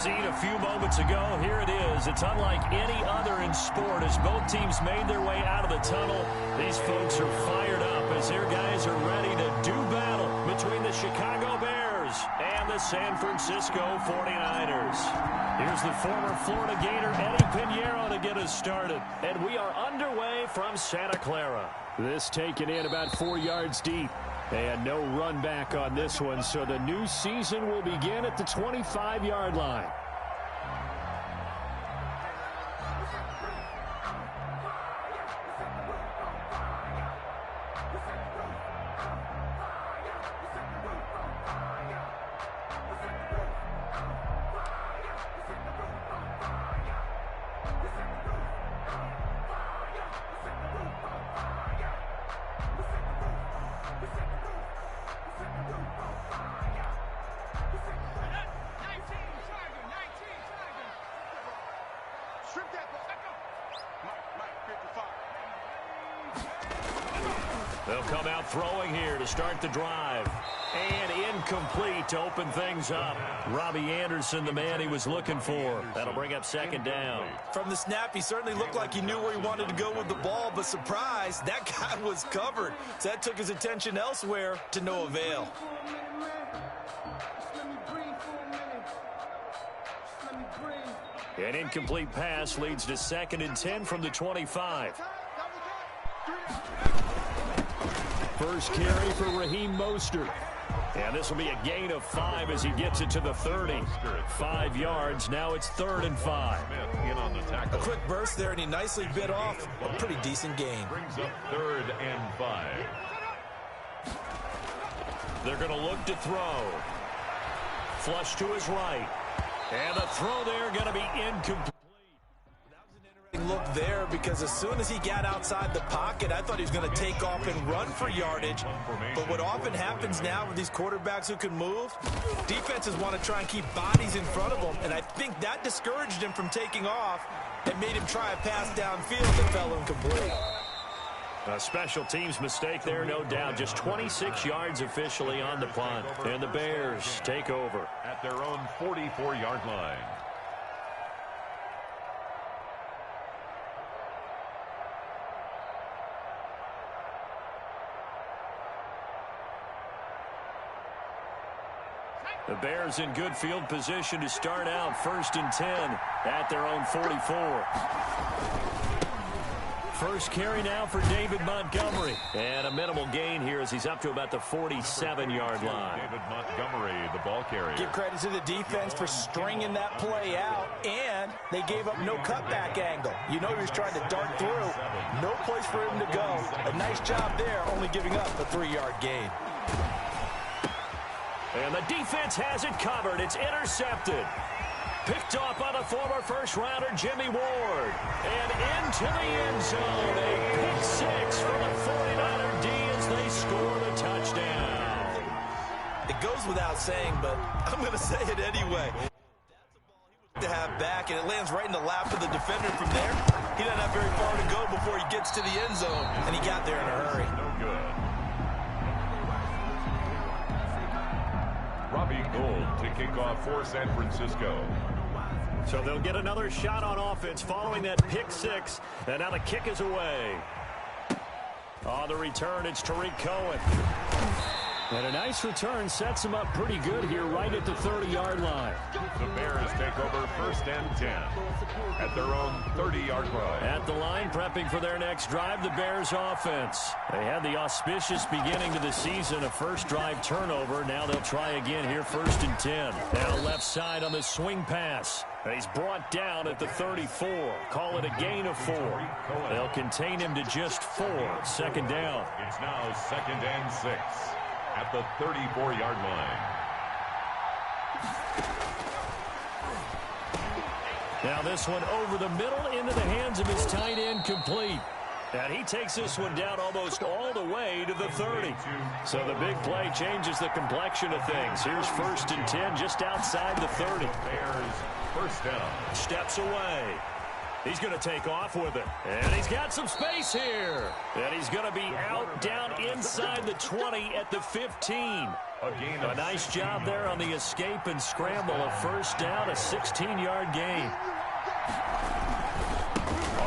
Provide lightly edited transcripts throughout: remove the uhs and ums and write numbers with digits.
Seen a few moments ago, here it is. It's unlike any other in sport as both teams made their way out of the tunnel. These folks are fired up as their guys are ready to do battle between the Chicago Bears and the San Francisco 49ers. Here's the former Florida Gator Eddie Pinheiro to get us started. And we are underway from Santa Clara. This taken in about 4 yards deep. And no run back on this one, so the new season will begin at the 25-yard line. They'll come out throwing here to start the drive. And incomplete to open things up. Robbie Anderson, the man he was looking for. That'll bring up second down. From the snap, he certainly looked like he knew where he wanted to go with the ball, but surprise, that guy was covered. So that took his attention elsewhere to no avail. An incomplete pass leads to 2nd and 10 from the 25. First carry for Raheem Mostert. And this will be a gain of 5 as he gets it to the 30. 5 yards. Now it's 3rd and 5. A quick burst there, and he nicely bit off a pretty decent gain. Brings up 3rd and 5. They're going to look to throw. Flush to his right. And the throw there going to be incomplete. Look there, because as soon as he got outside the pocket, I thought he was going to take off and run for yardage. But what often happens now with these quarterbacks who can move, defenses want to try and keep bodies in front of them, and I think that discouraged him from taking off and made him try a pass downfield that fell incomplete. A special teams mistake there, no doubt. Just 26 yards officially on the punt. And the Bears take over at their own 44-yard line. The Bears in good field position to start out 1st and 10 at their own 44. First carry now for David Montgomery. And a minimal gain here as he's up to about the 47-yard line. David Montgomery, the ball carrier. Give credit to the defense for stringing that play out, and they gave up no cutback angle. You know he was trying to dart through. No place for him to go. A nice job there, only giving up a 3-yard gain. And the defense has it covered. It's intercepted. Picked off by the former first-rounder Jimmy Ward. And into the end zone. A pick 6 for the 49er D as they score the touchdown. It goes without saying, but I'm going to say it anyway. That's a ball he wants to have back, and it lands right in the lap of the defender from there. He doesn't have very far to go before he gets to the end zone, and he got there in a hurry. No good. Robbie Gould to kick off for San Francisco. So they'll get another shot on offense following that pick 6. And now the kick is away. On the return, it's Tariq Cohen. And a nice return sets him up pretty good here right at the 30-yard line. The Bears take over 1st and 10 at their own 30-yard line. At the line, prepping for their next drive, the Bears offense. They had the auspicious beginning to the season, a first drive turnover. Now they'll try again here 1st and 10. Now left side on the swing pass. He's brought down at the 34. Call it a gain of 4. They'll contain him to just 4. 2nd down. It's now 2nd and 6 at the 34-yard line. Now this one over the middle into the hands of his tight end, complete. And he takes this one down almost all the way to the 30. So the big play changes the complexion of things. Here's 1st and 10 just outside the 30. Bears 1st down. Steps away. He's going to take off with it. And he's got some space here. And he's going to be out down inside the 20 at the 15. A nice job there on the escape and scramble. A first down, a 16-yard gain.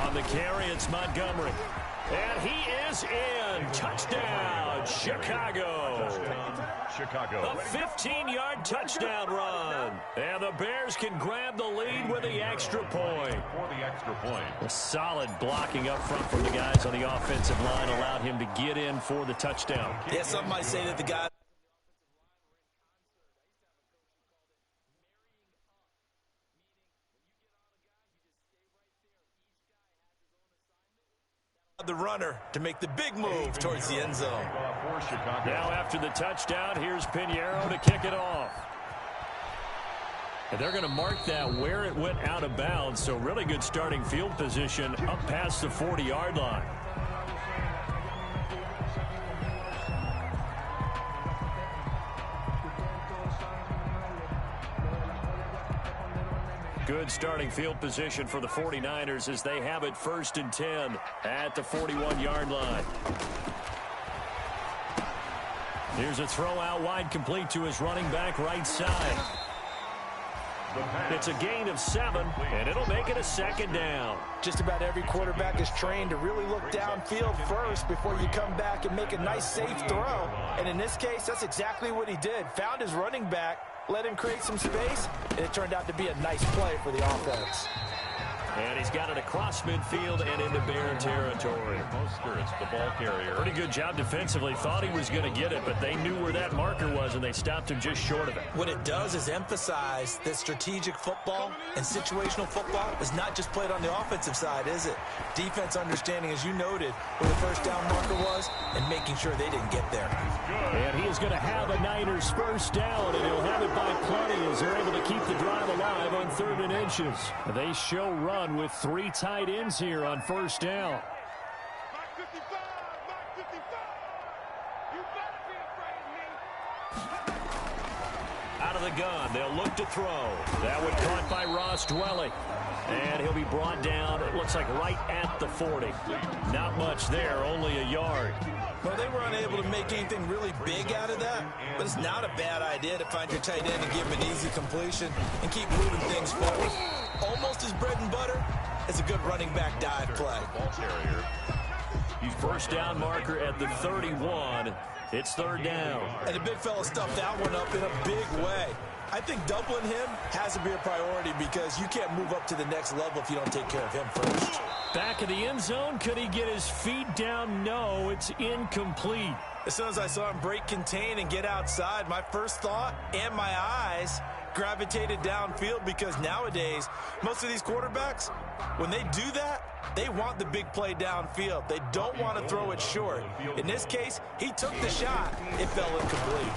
On the carry, it's Montgomery. And he is in. Touchdown, Chicago. A 15-yard touchdown run. And the Bears can grab the lead with the extra point. A solid blocking up front from the guys on the offensive line allowed him to get in for the touchdown. Yeah, some might say that the guy the runner to make the big move towards the end zone. Now after the touchdown, here's Pinheiro to kick it off. And they're going to mark that where it went out of bounds, so really good starting field position up past the 40-yard line. Good starting field position for the 49ers as they have it 1st and 10 at the 41-yard line. Here's a throw out wide complete to his running back right side. It's a gain of 7, and it'll make it a 2nd down. Just about every quarterback is trained to really look downfield first before you come back and make a nice, safe throw. And in this case, that's exactly what he did. Found his running back, let him create some space, and it turned out to be a nice play for the offense. And he's got it across midfield and into Bear territory. It's the ball carrier. Pretty good job defensively. Thought he was going to get it, but they knew where that marker was, and they stopped him just short of it. What it does is emphasize that strategic football and situational football is not just played on the offensive side, is it? Defense understanding, as you noted, where the first down marker was and making sure they didn't get there. And he is going to have a Niners first down, and he'll have it by plenty as they're able to keep the drive alive on 3rd and inches. They show run with 3 tight ends here on first down. Out of the gun, they'll look to throw. That one caught by Ross Dwelly. And he'll be brought down, it looks like right at the 40. Not much there, only a yard. Well, they were unable to make anything really big out of that, but it's not a bad idea to find your tight end and give him an easy completion and keep moving things forward. Almost as bread and butter as a good running back dive play. He's first down marker at the 31. It's 3rd down. And the big fella stuffed that one up in a big way. I think doubling him has to be a priority because you can't move up to the next level if you don't take care of him first. Back of the end zone, could he get his feet down? No, it's incomplete. As soon as I saw him break contain and get outside, my first thought and my eyes gravitated downfield because nowadays, most of these quarterbacks, when they do that, they want the big play downfield. They don't want to throw it short. In this case, he took the shot. It fell incomplete.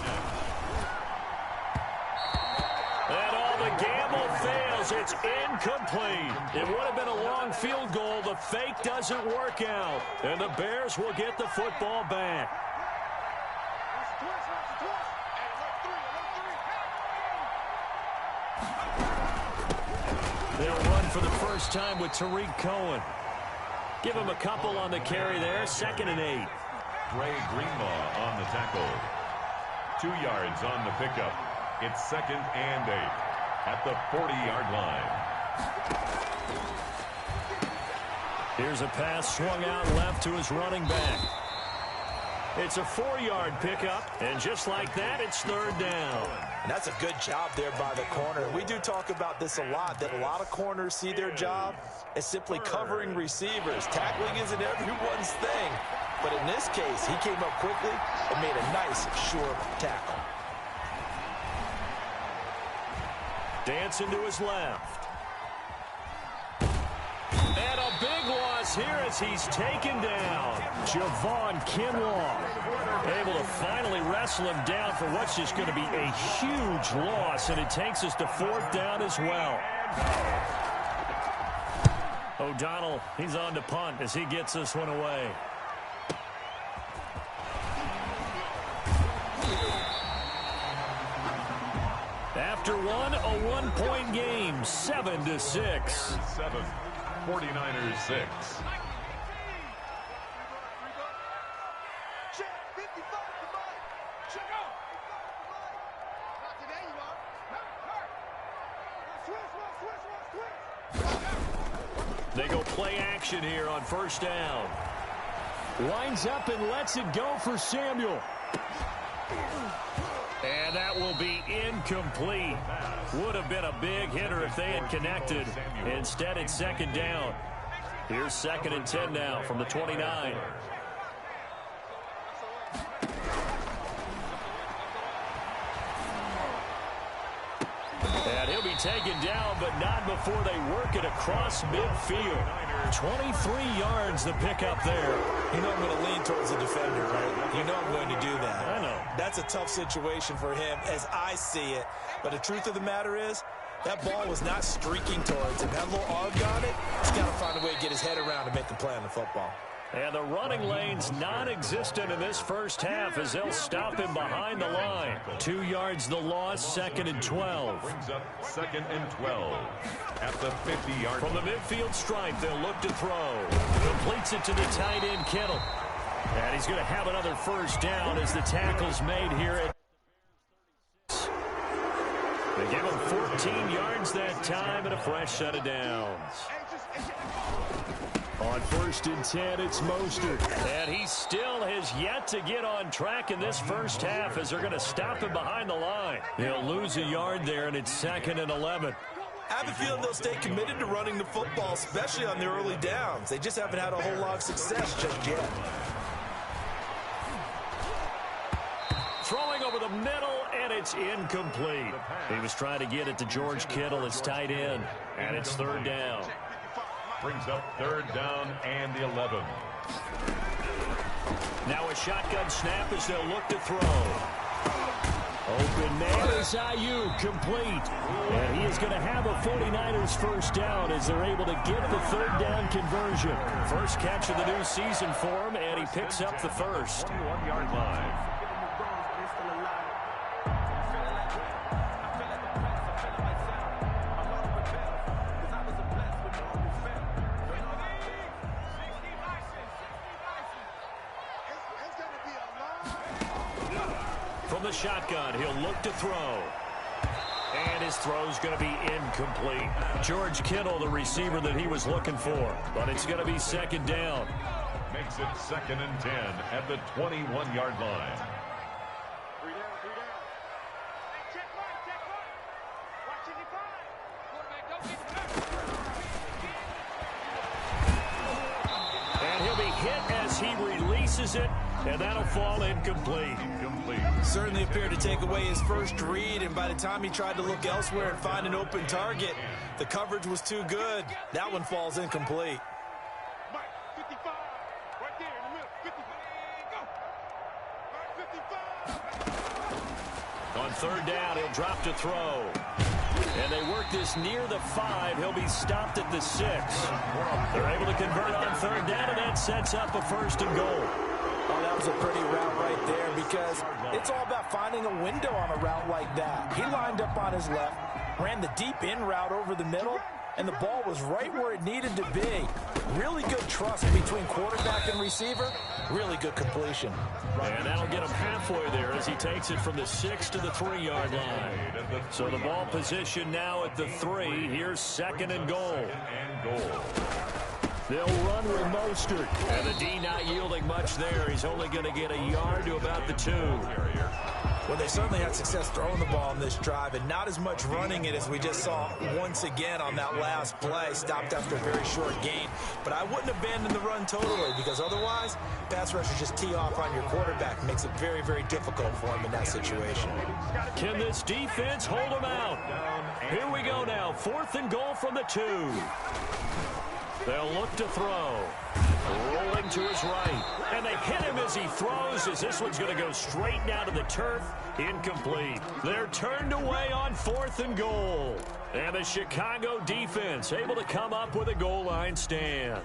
And all the gamble fails. It's incomplete. It would have been a long field goal. The fake doesn't work out. And the Bears will get the football back. They'll run for the first time with Tariq Cohen. Give him a couple on the carry there. 2nd and 8. Dre Greenlaw on the tackle. 2 yards on the pickup. It's 2nd and 8 at the 40-yard line. Here's a pass swung out left to his running back. It's a 4-yard pickup, and just like that, it's 3rd down. And that's a good job there by the corner. We do talk about this a lot, that a lot of corners see their job as simply covering receivers. Tackling isn't everyone's thing. But in this case, he came up quickly and made a nice, sure tackle. Dancing to his left. And a big loss here as he's taken down. Javon Kinlaw able to finally wrestle him down for what's just going to be a huge loss, and it takes us to 4th down as well. O'Donnell, he's on to punt as he gets this one away. After one, a 1-point game, 7-6. 49ers 6. They go play action here on first down. Winds up and lets it go for Samuel. And that will be incomplete. Would have been a big hitter if they had connected. Instead, it's second down. Here's 2nd and 10 now from the 29. And he'll be taken down, but not before they work it across midfield. 23 yards the pickup there. You know I'm going to lean towards the defender, right? You know I'm going to do that. I know. That's a tough situation for him as I see it. But the truth of the matter is, that ball was not streaking towards him. That little arm got it. He's got to find a way to get his head around and make a play on the football. And the running lane's non-existent in this first half as they'll stop him behind the line. 2 yards the loss, 2nd and 12. Brings up 2nd and 12 at the 50-yard line. From the midfield stripe, they'll look to throw. Completes it to the tight end, Kittle. And he's going to have another first down as the tackle's made here at they give him 14 yards that time and a fresh set of downs. On 1st and 10, it's Mostert. And he still has yet to get on track in this first half as they're going to stop him behind the line. He'll lose a yard there, and it's 2nd and 11. I have a feeling they'll stay committed to running the football, especially on the early downs. They just haven't had a whole lot of success just yet. Throwing over the middle, and it's incomplete. He was trying to get it to George Kittle, his tight end, and it's 3rd down. Brings up 3rd down and the 11. Now a shotgun snap as they'll look to throw. Open man is Ayuk, complete. And he is going to have a 49ers first down as they're able to get the 3rd down conversion. First catch of the new season for him, and he picks up the first. 21-yard line. From the shotgun, he'll look to throw. And his throw's going to be incomplete. George Kittle, the receiver that he was looking for. But it's going to be 2nd down. Makes it 2nd and 10 at the 21-yard line. And he'll be hit as he releases it. And that'll fall incomplete. Certainly appeared to take away his first read, and by the time he tried to look elsewhere and find an open target, the coverage was too good. That one falls incomplete. On 3rd down, he'll drop to throw. And they work this near the 5. He'll be stopped at the 6. They're able to convert on 3rd down, and that sets up a 1st and goal. Oh, that was a pretty route right there because it's all about finding a window on a route like that. He lined up on his left, ran the deep in route over the middle, and the ball was right where it needed to be. Really good trust between quarterback and receiver. Really good completion. And that'll get him halfway there as he takes it from the 6 to the 3-yard line. So the ball position now at the 3. Here's 2nd and goal. They'll run with Mostert. And the D not yielding much there. He's only going to get a yard to about the 2. Well, they certainly had success throwing the ball on this drive and not as much running it as we just saw once again on that last play. Stopped after a very short gain. But I wouldn't abandon the run totally because otherwise, pass rushers just tee off on your quarterback. Makes it very, very difficult for him in that situation. Can this defense hold him out? Here we go now. 4th and goal from the 2. They'll look to throw. Rolling to his right. And they hit him as he throws as this one's going to go straight down to the turf. Incomplete. They're turned away on 4th and goal. And the Chicago defense able to come up with a goal line stand.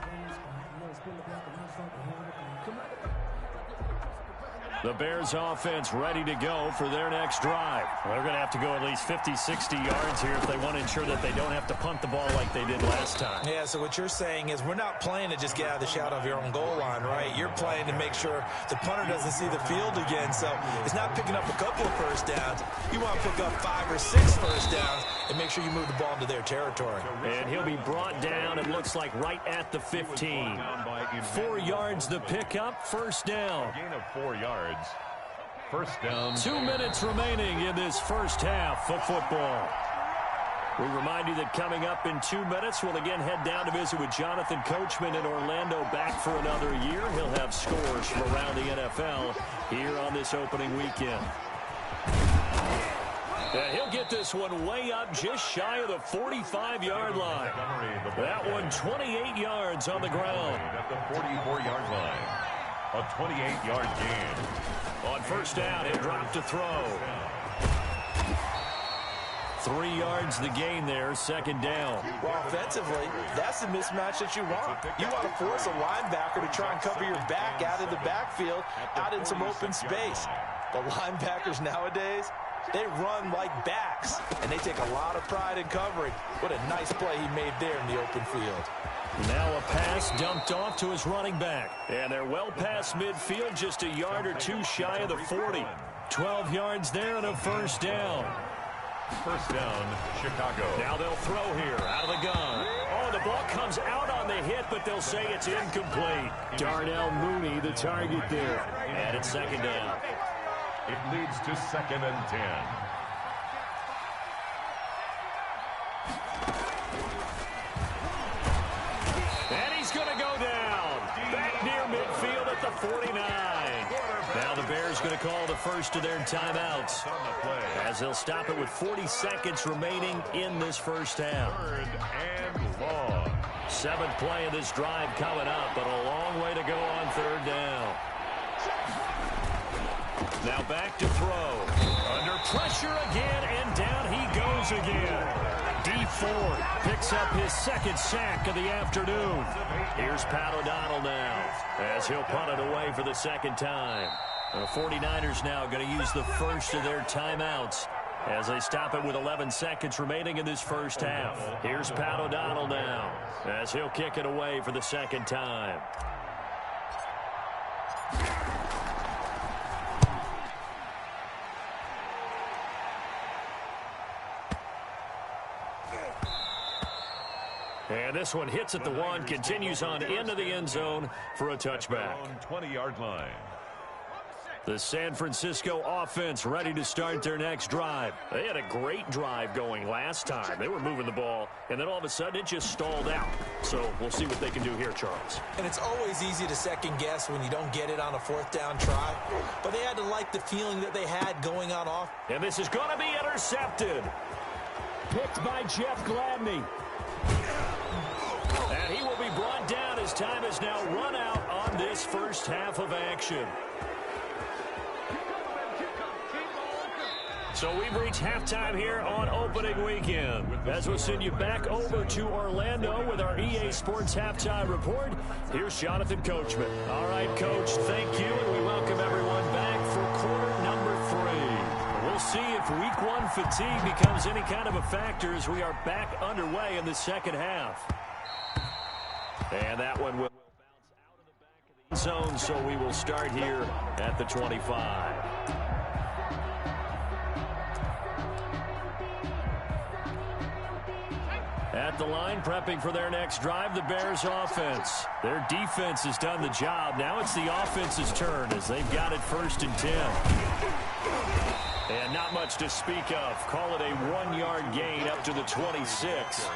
The Bears offense ready to go for their next drive. They're going to have to go at least 50, 60 yards here if they want to ensure that they don't have to punt the ball like they did last time. Yeah, so what you're saying is we're not playing to just get out of the shadow of your own goal line, right? You're playing to make sure the punter doesn't see the field again. So it's not picking up a couple of first downs. You want to pick up 5 or 6 first downs and make sure you move the ball into their territory. And he'll be brought down, it looks like, right at the 15. 4 yards the pickup, first down. Gain of 4 yards. First down. 2 minutes remaining in this first half of football. We remind you that coming up in 2 minutes, we'll again head down to visit with Jonathan Coachman in Orlando, back for another year. He'll have scores from around the NFL here on this opening weekend. And he'll get this one way up just shy of the 45-yard line. That one 28 yards on the ground. At the 44-yard line. A 28-yard gain. On first down, he'll drop to throw. 3 yards the gain there, second down. Well, offensively, that's the mismatch that you want. You want to force a linebacker to try and cover your back out of the backfield, out in some open space. The linebackers nowadays, they run like backs, and they take a lot of pride in covering. What a nice play he made there in the open field. Now a pass dumped off to his running back. And they're well past midfield, just a yard or two shy of the 40. 12 yards there and a first down. First down, Chicago. Now they'll throw here out of the gun. Oh, the ball comes out on the hit, but they'll say it's incomplete. Darnell Mooney, the target there. And it's second down. It leads to 2nd and 10. And he's going to go down. Back near midfield at the 49. Now the Bears going to call the first of their timeouts, as they'll stop it with 40 seconds remaining in this first half. 3rd and long. 7th play of this drive coming up, but a long way to go on 3rd down. Now back to throw. Under pressure again, and down he goes again. D Ford picks up his 2nd sack of the afternoon. Here's Pat O'Donnell now, as he'll punt it away for the 2nd time. The 49ers now going to use the first of their timeouts, as they stop it with 11 seconds remaining in this first half. Here's Pat O'Donnell now, as he'll kick it away for the 2nd time. And this one hits at the 1, continues on into the end zone for a touchback. 20-yard line. The San Francisco offense ready to start their next drive. They had a great drive going last time. They were moving the ball, and then all of a sudden it just stalled out. So we'll see what they can do here, Charles. And it's always easy to second guess when you don't get it on a 4th down try. But they had to like the feeling that they had going on off. And this is going to be intercepted. Picked by Jeff Gladney. And he will be brought down as time is now run out on this first half of action. So we've reached halftime here on opening weekend, as we'll send you back over to Orlando with our EA Sports Halftime Report. Here's Jonathan Coachman. All right, Coach, thank you, and we welcome everyone back for quarter number 3. We'll see if week 1 fatigue becomes any kind of a factor as we are back underway in the second half. And that one will bounce out of the back of the end zone, so we will start here at the 25. At the line, prepping for their next drive, the Bears offense. Their defense has done the job. Now it's the offense's turn as they've got it 1st and 10. And not much to speak of. Call it a 1-yard gain up to the 26.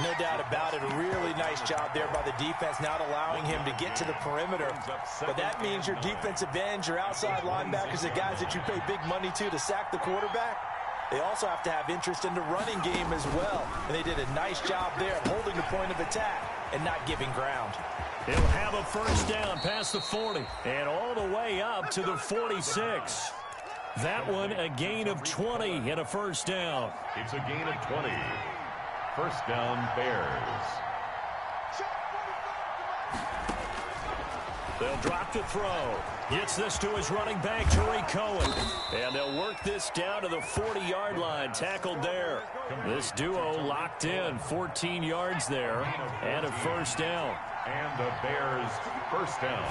No doubt about it. A really nice job there by the defense, not allowing him to get to the perimeter. But that means your defensive ends, your outside linebackers, the guys that you pay big money to sack the quarterback, they also have to have interest in the running game as well. And they did a nice job there of holding the point of attack and not giving ground. He'll have a first down past the 40 and all the way up to the 46. That one a gain of 20 and a first down. It's a gain of 20. First down, Bears. They'll drop to throw. Gets this to his running back, Tariq Cohen. And they'll work this down to the 40-yard line. Tackled there. This duo locked in. 14 yards there. And a first down. And the Bears first down.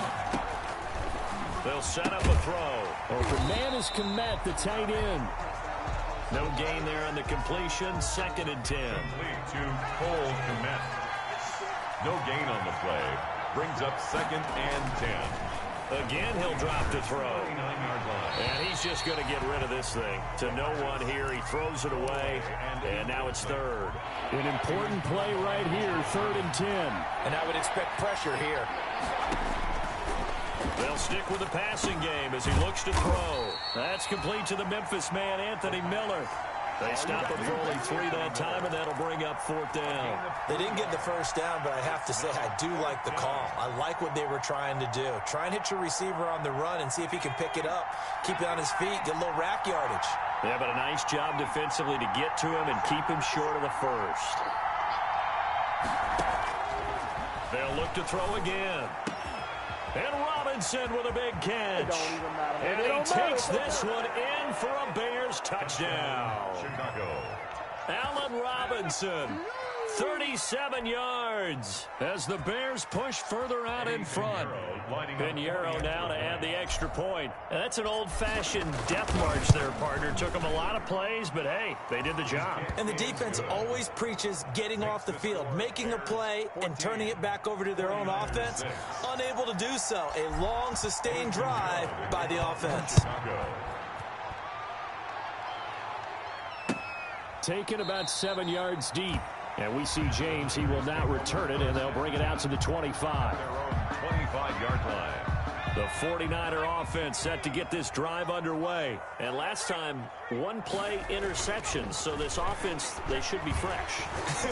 They'll set up a throw. Open man is Kmet, the tight end. No gain there on the completion. 2nd and 10. Complete to Cole Kmet. No gain on the play. Brings up 2nd and 10. Again, he'll drop to throw. 49-yard line. And he's just going to get rid of this thing. To no one here. He throws it away. And now it's 3rd. An important play right here. 3rd and 10. And I would expect pressure here. They'll stick with the passing game as he looks to throw. That's complete to the Memphis man, Anthony Miller. They stop him for only 3 that time, and that'll bring up 4th down. They didn't get the first down, but I have to say I do like the call. I like what they were trying to do. Try and hit your receiver on the run and see if he can pick it up. Keep it on his feet, get a little rack yardage. Yeah, but a nice job defensively to get to him and keep him short of the first. They'll look to throw again. And Robinson with a big catch. And he takes this one in for a Bears touchdown. Chicago. Allen Robinson, 37 yards as the Bears push further out in front. Pinheiro now to add the extra point. And that's an old-fashioned death march there, partner. Took them a lot of plays, but hey, they did the job. And the defense always preaches getting off the field, making a play and turning it back over to their own offense. Unable to do so. A long, sustained drive by the offense. Taken about 7 yards deep. And we see James. He will not return it, and they'll bring it out to the 25. Their own 25-yard line. The 49er offense set to get this drive underway. And last time, 1-play interception. So this offense, they should be fresh.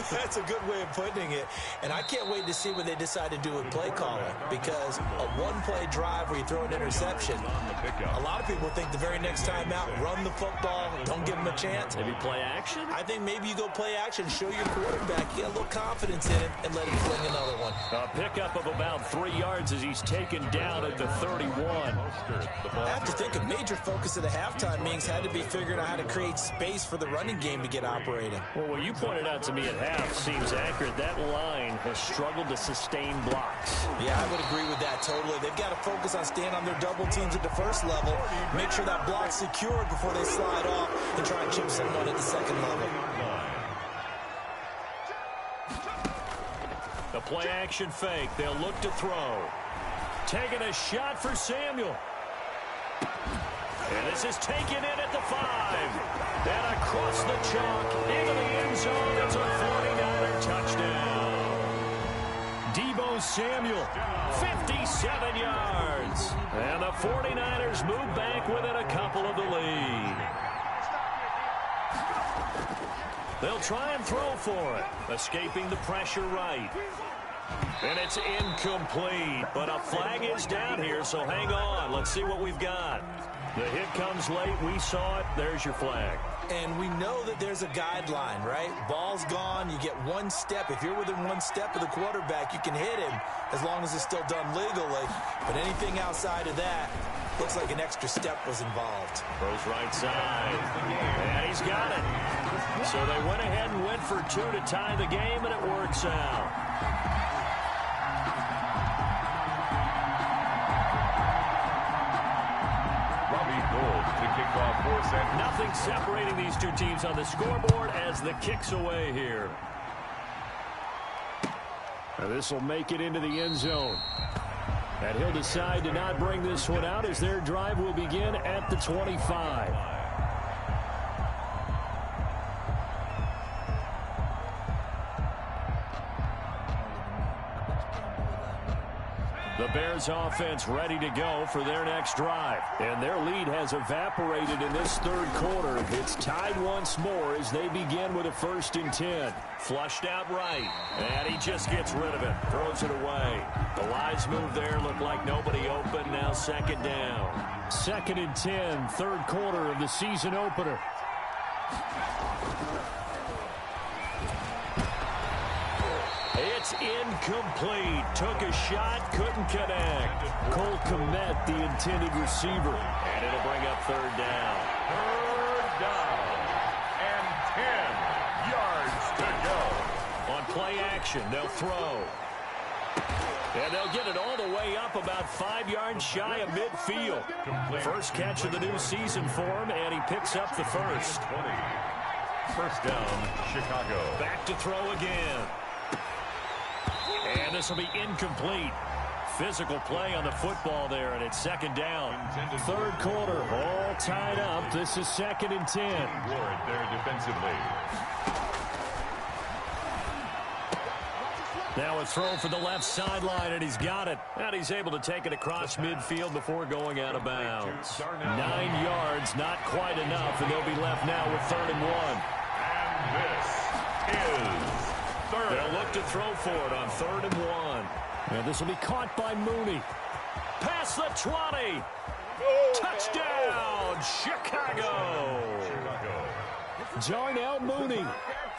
That's a good way of putting it. And I can't wait to see what they decide to do with play calling. Because a 1-play drive where you throw an interception, a lot of people think the very next time out, run the football, don't give them a chance. Maybe play action? I think maybe you go play action, show your quarterback, get a little confidence in him, and let him fling another one. A pickup of about 3 yards as he's taken down at the 31. I have to think a major focus of the halftime meetings had to be figuring out how to create space for the running game to get operating. Well, what you pointed out to me at half seems accurate. That line has struggled to sustain blocks. Yeah, I would agree with that totally. They've got to focus on staying on their double teams at the first level, make sure that block's secured before they slide off and try and chip someone at the second level. The play-action fake. They'll look to throw. Taking a shot for Samuel. And this is taken in at the 5. And across the chalk into the end zone. It's a 49er touchdown. Deebo Samuel, 57 yards. And the 49ers move back within a couple of the lead. They'll try and throw for it. Escaping the pressure right. And it's incomplete, but a flag is down here, so hang on. Let's see what we've got. The hit comes late. We saw it. There's your flag. And we know that there's a guideline, right? Ball's gone. You get 1 step. If you're within 1 step of the quarterback, you can hit him as long as it's still done legally. But anything outside of that, looks like an extra step was involved. Throws right side. And he's got it. So they went ahead and went for 2 to tie the game, and it works out. Nothing separating these two teams on the scoreboard as the kick's away here. This will make it into the end zone. And he'll decide to not bring this one out as their drive will begin at the 25. The Bears offense ready to go for their next drive. And their lead has evaporated in this 3rd quarter. It's tied once more as they begin with a 1st and 10. Flushed out right. And he just gets rid of it. Throws it away. The wise move there looked like nobody open. Now 2nd down. 2nd and 10, 3rd quarter of the season opener. It's It's incomplete. Took a shot, couldn't connect. Cole Kmet, the intended receiver. And it'll bring up third down. Third down. And 10 yards to go. On play action, they'll throw. And they'll get it all the way up about 5 yards shy of midfield. First catch of the new season for him, and he picks up the first. 20. First down, Chicago. Back to throw again. And this will be incomplete. Physical play on the football there, and it's second down. Third quarter, all tied up. This is 2nd and 10. Ward there defensively. Now a throw for the left sideline, and he's got it. And he's able to take it across midfield before going out of bounds. 9 yards, not quite enough, and they'll be left now with 3rd and 1. And this is third. They'll look to throw for it on 3rd and 1. And this will be caught by Mooney. Past the 20. Touchdown, Chicago. Jarnell Mooney,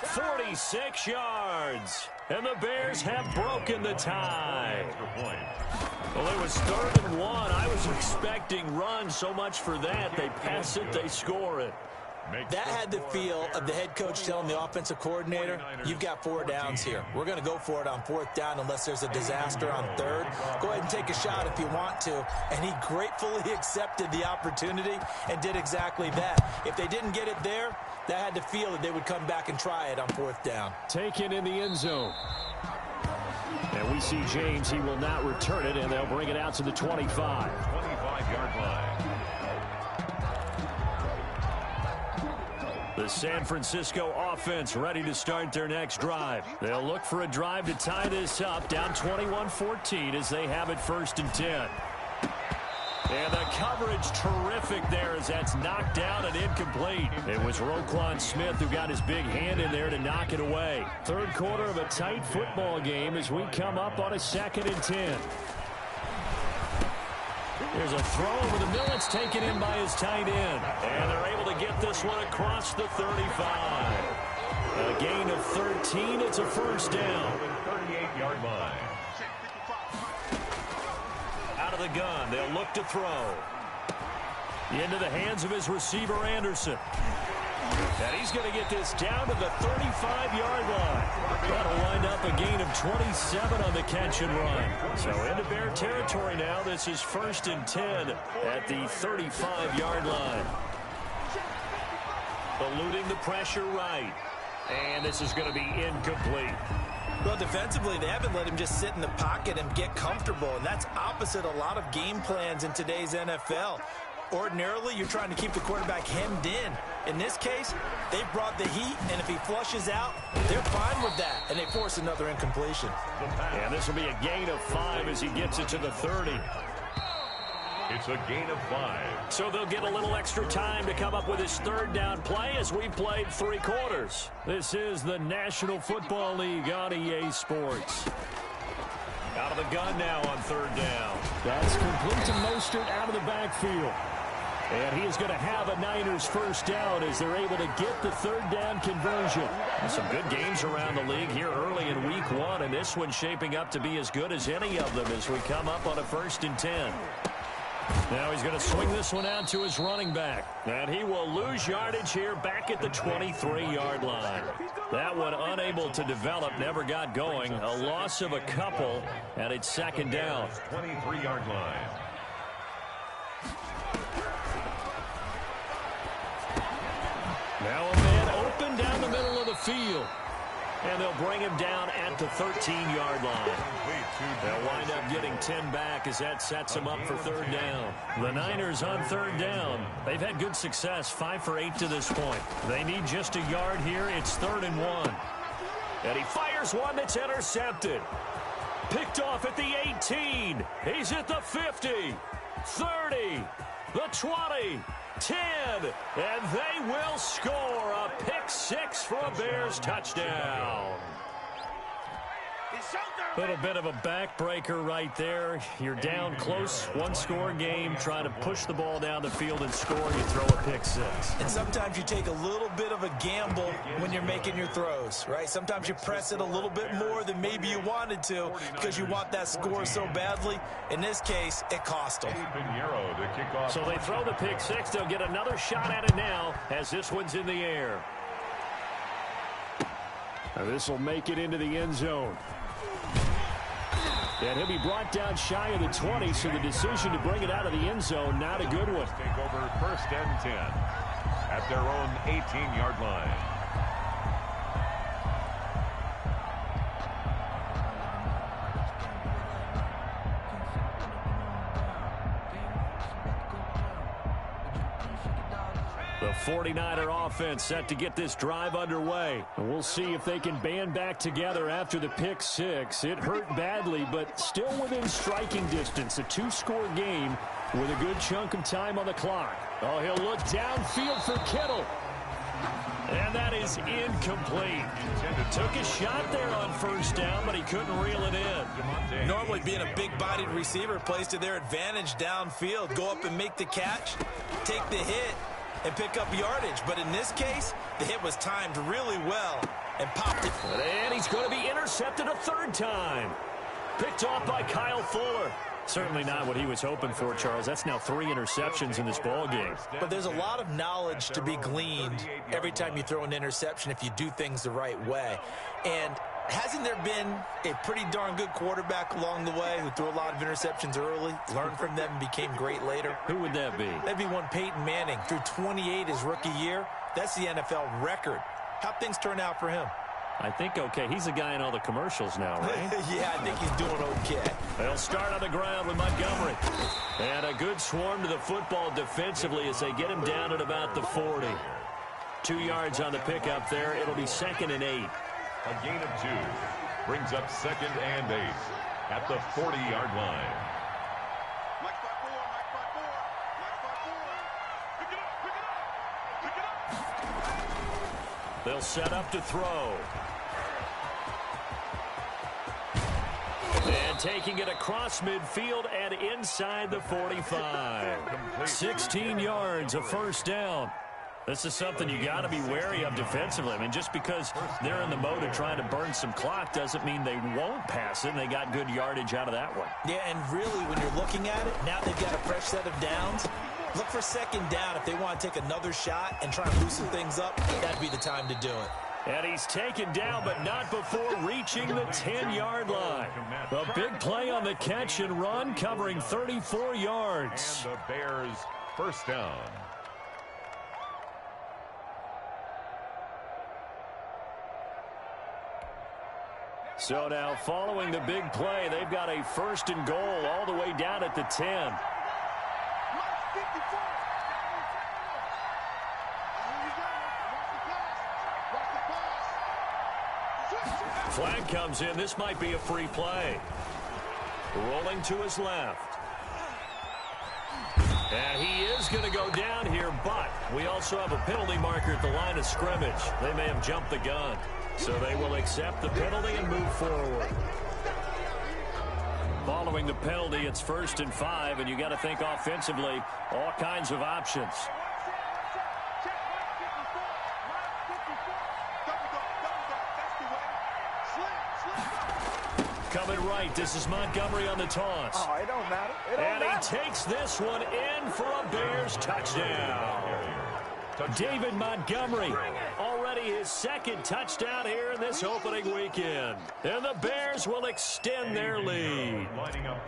46 yards. And the Bears have broken the tie. Well, it was 3rd and 1. I was expecting runs, so much for that. They pass it, they score it. That had the feel of the head coach telling the offensive coordinator, you've got 4 downs here. We're going to go for it on 4th down unless there's a disaster on 3rd. Go ahead and take a shot if you want to. And he gratefully accepted the opportunity and did exactly that. If they didn't get it there, that had the feel that they would come back and try it on 4th down. Taken in the end zone. And we see James. He will not return it, and they'll bring it out to the 25. 25-yard line. The San Francisco offense ready to start their next drive. They'll look for a drive to tie this up, down 21-14 as they have it 1st and 10. And the coverage terrific there as that's knocked down and incomplete. It was Roquan Smith who got his big hand in there to knock it away. 3rd quarter of a tight football game as we come up on a 2nd and 10. There's a throw over the middle. It's taken in by his tight end. And they're able to get this one across the 35. A gain of 13. It's a 1st down. 38-yard line. Out of the gun. They'll look to throw. Into the hands of his receiver, Anderson. And he's going to get this down to the 35-yard line. That'll wind up a gain of 27 on the catch and run. So into Bear territory now. This is 1st and 10 at the 35-yard line. Eluding the pressure right. And this is going to be incomplete. Well, defensively, they haven't let him just sit in the pocket and get comfortable, and that's opposite a lot of game plans in today's NFL. Ordinarily, you're trying to keep the quarterback hemmed in. In this case, they've brought the heat, and if he flushes out, they're fine with that, and they force another incompletion. And this will be a gain of 5 as he gets it to the 30. It's a gain of 5. So they'll get a little extra time to come up with his 3rd down play as we played 3 quarters. This is the National Football League on EA Sports. Out of the gun now on 3rd down. That's complete to Mostert out of the backfield. And he is going to have a Niners 1st down as they're able to get the 3rd down conversion. Some good games around the league here early in week 1, and this one's shaping up to be as good as any of them as we come up on a 1st and 10. Now he's going to swing this one out to his running back. And he will lose yardage here back at the 23-yard line. That one unable to develop, never got going. A loss of a couple, and it's 2nd down. 23-yard line. Now a man open down the middle of the field. And they'll bring him down at the 13-yard line. They'll wind up getting 10 back as that sets him up for 3rd down. The Niners on 3rd down. They've had good success, 5 for 8 to this point. They need just a yard here. It's 3rd and 1. And he fires one that's intercepted. Picked off at the 18. He's at the 50, 30, the 20. 10, and they will score a pick 6 for a Bears touchdown. A little bit of a backbreaker right there. You're down close, one-score game, trying to push the ball down the field and score. You throw a pick six. And sometimes you take a little bit of a gamble when you're making your throws, right? Sometimes you press it a little bit more than maybe you wanted to because you want that score so badly. In this case, it cost them. So they throw the pick six. They'll get another shot at it now as this one's in the air. Now this will make it into the end zone. And he'll be brought down shy of the 20, so the decision to bring it out of the end zone, not a good one. Take over 1st and 10 at their own 18-yard line. The 49er offense set to get this drive underway. And we'll see if they can band back together after the pick six. It hurt badly, but still within striking distance. A two-score game with a good chunk of time on the clock. Oh, he'll look downfield for Kittle. And that is incomplete. Took a shot there on first down, but he couldn't reel it in. Normally being a big-bodied receiver plays to their advantage downfield. Go up and make the catch, take the hit, and pick up yardage. But in this case, the hit was timed really well and popped it. And he's going to be intercepted a third time. Picked off by Kyle Fuller. Certainly not what he was hoping for, Charles. That's now 3 interceptions in this ball game. But there's a lot of knowledge to be gleaned every time you throw an interception if you do things the right way. And hasn't there been a pretty darn good quarterback along the way who threw a lot of interceptions early, learned from them, and became great later? Who would that be? That'd be one Peyton Manning. Threw 28 his rookie year. That's the NFL record. How'd things turn out for him? I think okay. He's a guy in all the commercials now, right? Yeah, I think he's doing okay. They'll start on the ground with Montgomery. And a good swarm to the football defensively as they get him down at about the 40. 2 yards on the pickup there. It'll be 2nd and 8. A gain of 2 brings up 2nd and 8 at the 40-yard line. They'll set up to throw. And taking it across midfield and inside the 45. 16 yards, a first down. This is something you got to be wary of defensively. I mean, just because they're in the mode of trying to burn some clock doesn't mean they won't pass it, and they got good yardage out of that one. Yeah, and really, when you're looking at it, now they've got a fresh set of downs. Look for 2nd down if they want to take another shot and try and loosen things up. That'd be the time to do it. And he's taken down, but not before reaching the 10-yard line. A big play on the catch and run, covering 34 yards. And the Bears' first down. So now, following the big play, they've got a 1st and goal all the way down at the 10. Flag comes in. This might be a free play. Rolling to his left. And he is going to go down here, but we also have a penalty marker at the line of scrimmage. They may have jumped the gun. So they will accept the penalty and move forward. Following the penalty, it's 1st and 5, and you got to think offensively, all kinds of options. Coming right, this is Montgomery on the toss. Oh, it don't matter. And he takes this one in for a Bears touchdown. David Montgomery, already his 2nd touchdown here in this opening weekend. And the Bears will extend their lead.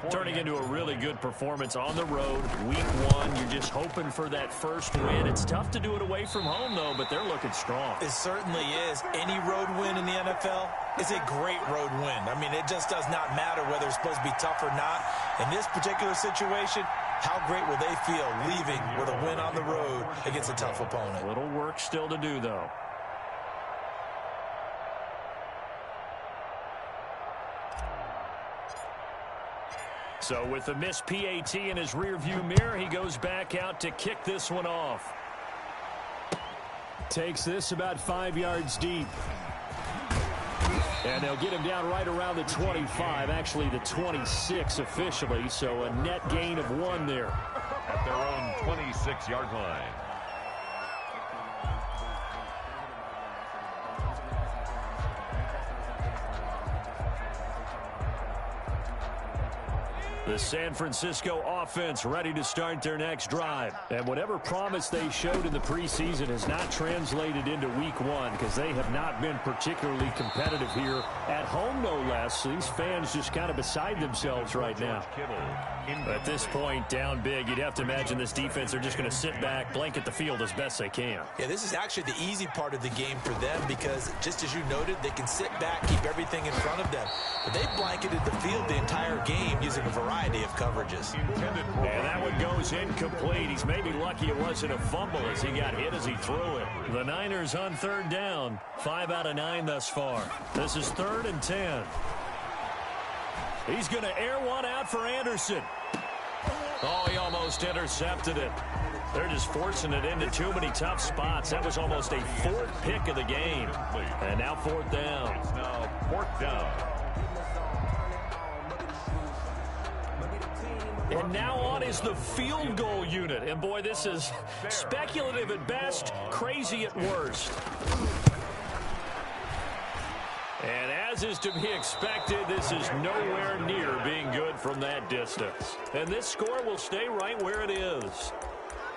Turning into a really good performance on the road. Week 1, you're just hoping for that first win. It's tough to do it away from home, though, but they're looking strong. It certainly is. Any road win in the NFL is a great road win. I mean, it just does not matter whether it's supposed to be tough or not. In this particular situation, how great will they feel leaving with a win on the road against a tough opponent? A little work still to do, though. So with the missed PAT in his rearview mirror, he goes back out to kick this one off. Takes this about 5 yards deep. And they'll get him down right around the 25, actually the 26 officially, so a net gain of 1 there. At their own 26-yard line. The San Francisco offense ready to start their next drive. And whatever promise they showed in the preseason has not translated into week 1 because they have not been particularly competitive here at home, no less. These fans just kind of beside themselves right now. At this point, down big, you'd have to imagine this defense are just going to sit back, blanket the field as best they can. Yeah, this is actually the easy part of the game for them because, just as you noted, they can sit back, keep everything in front of them. But they've blanketed the field the entire game using a variety of coverages. And that one goes incomplete. He's maybe lucky it wasn't a fumble as he got hit as he threw it. The Niners on 3rd down, 5 out of 9 thus far. This is 3rd and 10. He's going to air one out for Anderson. Oh, he almost intercepted it. They're just forcing it into too many tough spots. That was almost a 4th pick of the game. And now 4th down. It's now 4th down. And now on is the field goal unit. And, boy, this is speculative at best, crazy at worst. And as is to be expected, this is nowhere near being good from that distance. And this score will stay right where it is.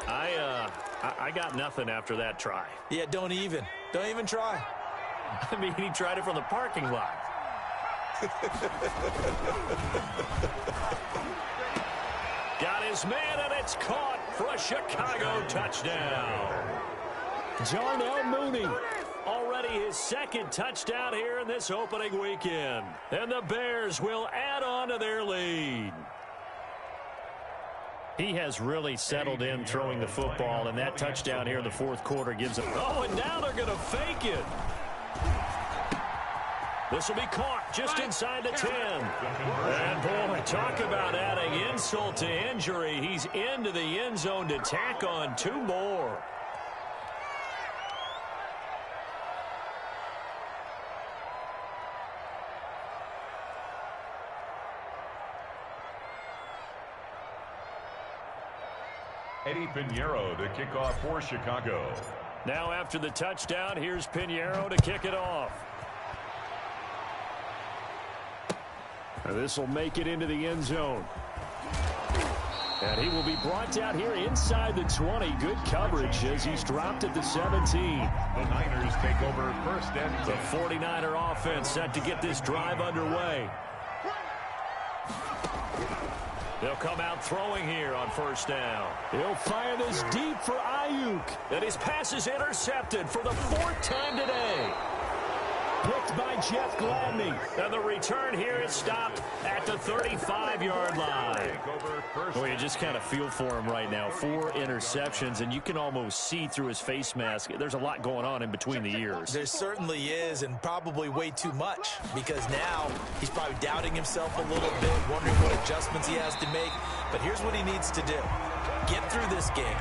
I got nothing after that try. Yeah, don't even try. I mean, he tried it from the parking lot. Got his man, and it's caught for a Chicago touchdown. Darnell Mooney, already his 2nd touchdown here in this opening weekend. And the Bears will add on to their lead. He has really settled in throwing the football, and that touchdown here in the 4th quarter gives him. Oh, and now they're going to fake it. This will be caught just inside the 10. And, boy, talk about adding insult to injury. He's into the end zone to tack on 2 more. Eddie Pinheiro to kick off for Chicago. Now after the touchdown, here's Pinheiro to kick it off. This will make it into the end zone. And he will be brought down here inside the 20. Good coverage as he's dropped at the 17. The Niners take over 1st and 10. The 49er offense set to get this drive underway. They'll come out throwing here on 1st down. He'll fire this deep for Ayuk. And his pass is intercepted for the 4th time today. Picked by Jeff Gladney. And the return here is stopped at the 35-yard line. Boy, you just kind of feel for him right now. 4 interceptions, and you can almost see through his face mask. There's a lot going on in between the ears. There certainly is, and probably way too much, because now he's probably doubting himself a little bit, wondering what adjustments he has to make. But here's what he needs to do. Get through this game.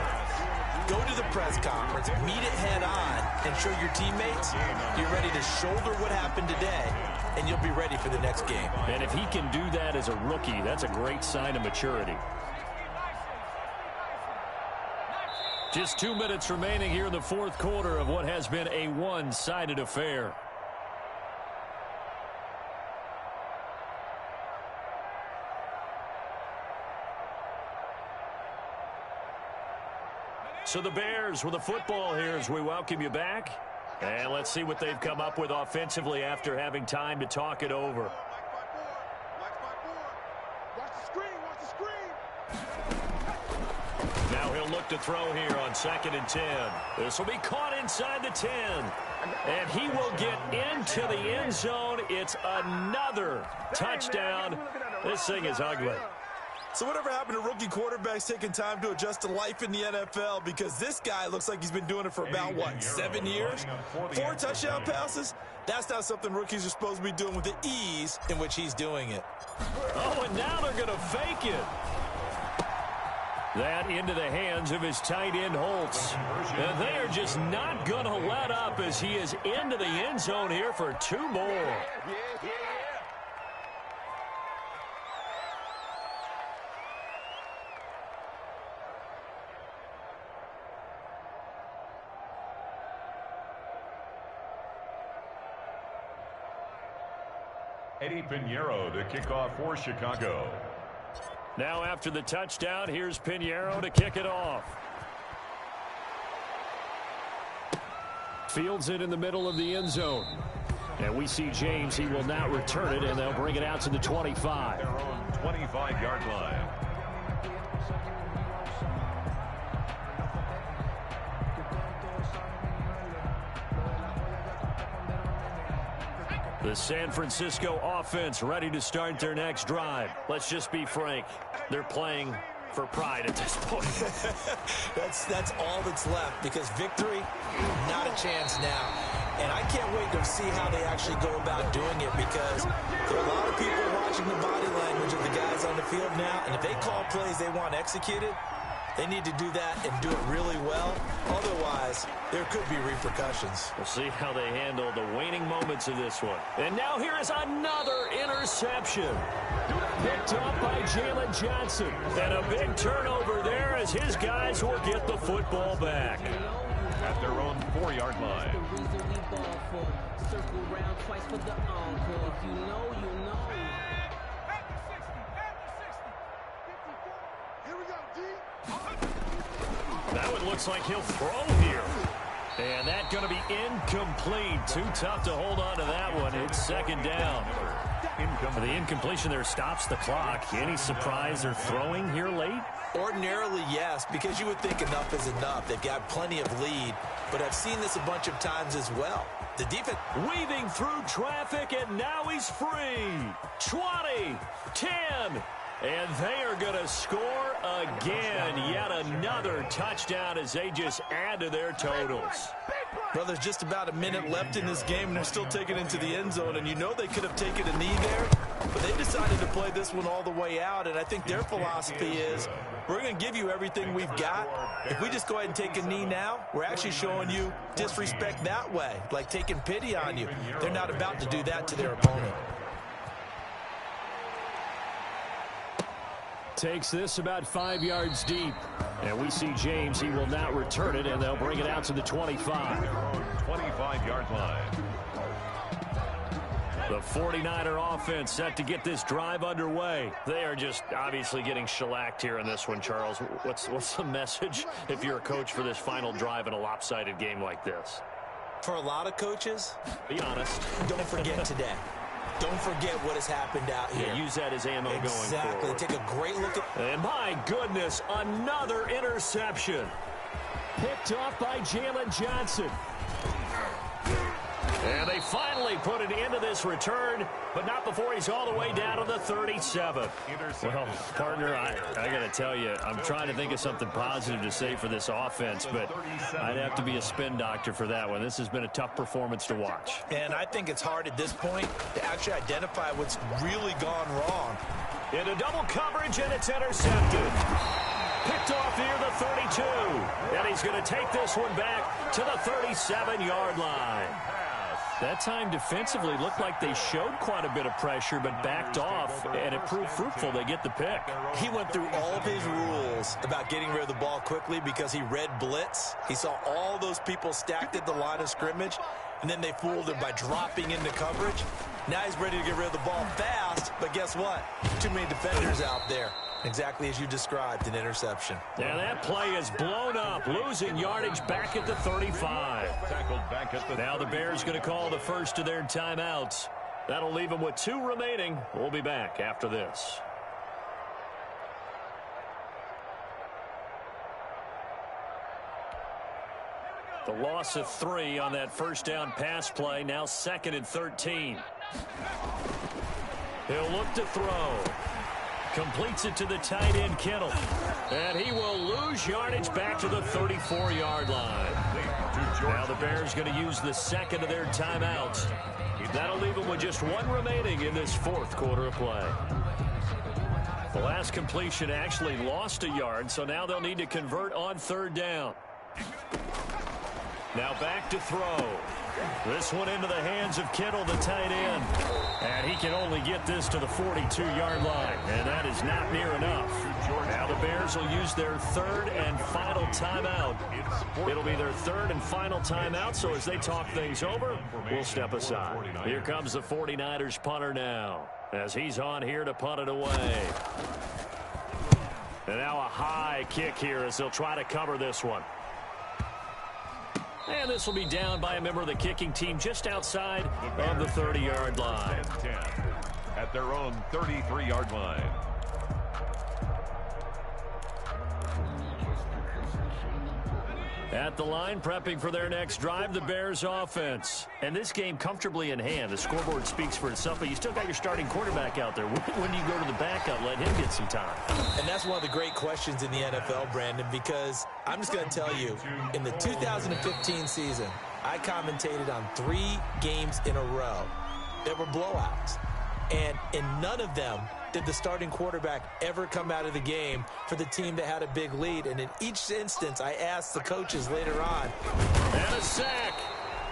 Go to the press conference, meet it head on, and show your teammates you're ready to shoulder what happened today, and you'll be ready for the next game. And if he can do that as a rookie, that's a great sign of maturity. Just 2 minutes remaining here in the 4th quarter of what has been a one-sided affair. So the Bears with the football here as we welcome you back. And let's see what they've come up with offensively after having time to talk it over. Now he'll look to throw here on 2nd and 10. This will be caught inside the 10. And he will get into the end zone. It's another touchdown. This thing is ugly. So whatever happened to rookie quarterbacks taking time to adjust to life in the NFL? Because this guy looks like he's been doing it for about, 7 years? 4 touchdown passes? That's not something rookies are supposed to be doing with the ease in which he's doing it. Oh, and now they're going to fake it. That into the hands of his tight end, Holtz. And they are just not going to let up as he is into the end zone here for 2 more. Eddie Pinheiro to kick off for Chicago. Now after the touchdown, here's Pinheiro to kick it off. Fields it in the middle of the end zone. And we see James. He will not return it, and they'll bring it out to the 25. Their own 25-yard line. The San Francisco offense ready to start their next drive. Let's just be frank. They're playing for pride at this point. That's all that's left, because victory, not a chance now. And I can't wait to see how they actually go about doing it, because there are a lot of people watching the body language of the guys on the field now, and if they call plays they want executed, they need to do that and do it really well. Otherwise, there could be repercussions. We'll see how they handle the waning moments of this one. And now here is another interception. Picked up by Jalen Johnson. And a big turnover there as his guys will get the football back. At their own 4-yard line. That one looks like he'll throw here. And that's going to be incomplete. Too tough to hold on to that one. It's second down. The incompletion there stops the clock. Any surprise they're throwing here late? Ordinarily, yes, because you would think enough is enough. They've got plenty of lead, but I've seen this a bunch of times as well. The defense weaving through traffic, and now he's free. 20, 10, and they are going to score again. Yet another touchdown as they just add to their totals. Well, there's just about a minute left in this game, and they're still taking it into the end zone. And you know they could have taken a knee there, but they decided to play this one all the way out. And I think their philosophy is, we're going to give you everything we've got. If we just go ahead and take a knee now, we're actually showing you disrespect that way, like taking pity on you. They're not about to do that to their opponent. Takes this about 5 yards deep. And we see James. He will not return it, and they'll bring it out to the 25. 25-yard line. The 49er offense set to get this drive underway. They are just obviously getting shellacked here in this one, Charles. What's the message if you're a coach for this final drive in a lopsided game like this? For a lot of coaches, be honest. Don't forget today. Don't forget what has happened out here. Yeah, use that as ammo going forward. Exactly. Take a great look at... And my goodness, another interception. Picked off by Jalen Johnson. And they finally put an end to this return, but not before he's all the way down to the 37. Well, partner, I got to tell you, I'm trying to think of something positive to say for this offense, but I'd have to be a spin doctor for that one. This has been a tough performance to watch. And I think it's hard at this point to actually identify what's really gone wrong. Into double coverage, and it's intercepted. Picked off near the 32. And he's going to take this one back to the 37-yard line. That time defensively looked like they showed quite a bit of pressure but backed off, and it proved fruitful. They get the pick. He went through all of his rules about getting rid of the ball quickly because he read blitz. He saw all those people stacked at the line of scrimmage, and then they fooled him by dropping into coverage. Now he's ready to get rid of the ball fast, but guess what? Too many defenders out there. Exactly as you described, an interception. And that play is blown up, losing yardage back at the 35. Tackled back at the now the Bears going to call the first of their timeouts. That'll leave them with 2 remaining. We'll be back after this. The loss of 3 on that first down pass play. Now 2nd and 13. He'll look to throw. Completes it to the tight end, Kittle. And he will lose yardage back to the 34-yard line. Now the Bears going to use the second of their timeouts. That'll leave them with just 1 remaining in this 4th quarter of play. The last completion actually lost a yard, so now they'll need to convert on third down. Now back to throw. This one into the hands of Kittle, the tight end. And he can only get this to the 42-yard line, and that is not near enough. Now the Bears will use their third and final timeout. It'll be their third and final timeout, so as they talk things over, we'll step aside. Here comes the 49ers punter now, as he's on here to punt it away. And now a high kick here as they'll try to cover this one. And this will be down by a member of the kicking team just outside of the 30-yard line. 10 at their own 33-yard line. At the line, prepping for their next drive, the Bears offense. And this game comfortably in hand. The scoreboard speaks for itself, but you still got your starting quarterback out there. When do you go to the backup, let him get some time? And that's one of the great questions in the NFL, Brandon, because I'm just going to tell you, in the 2015 season, I commentated on 3 games in a row. There were blowouts. And in none of them did the starting quarterback ever come out of the game for the team that had a big lead. And in each instance, I asked the coaches later on. And a sack.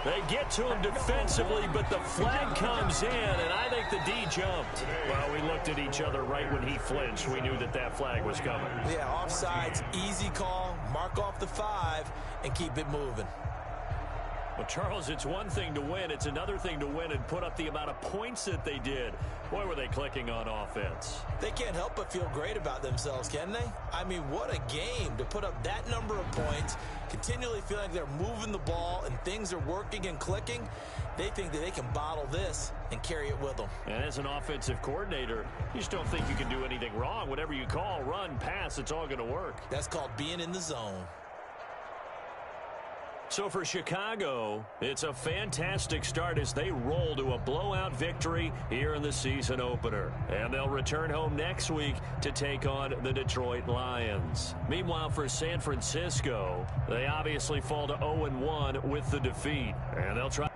They get to him defensively, but the flag comes in, and I think the D jumped. Well, we looked at each other right when he flinched. We knew that that flag was coming. Yeah, offsides, easy call, mark off the 5, and keep it moving. Well, Charles, it's one thing to win. It's another thing to win and put up the amount of points that they did. Boy, were they clicking on offense. They can't help but feel great about themselves, can they? I mean, what a game to put up that number of points, continually feel like they're moving the ball and things are working and clicking. They think that they can bottle this and carry it with them. And as an offensive coordinator, you just don't think you can do anything wrong. Whatever you call, run, pass, it's all going to work. That's called being in the zone. So for Chicago, it's a fantastic start as they roll to a blowout victory here in the season opener. And they'll return home next week to take on the Detroit Lions. Meanwhile, for San Francisco, they obviously fall to 0-1 with the defeat. And they'll try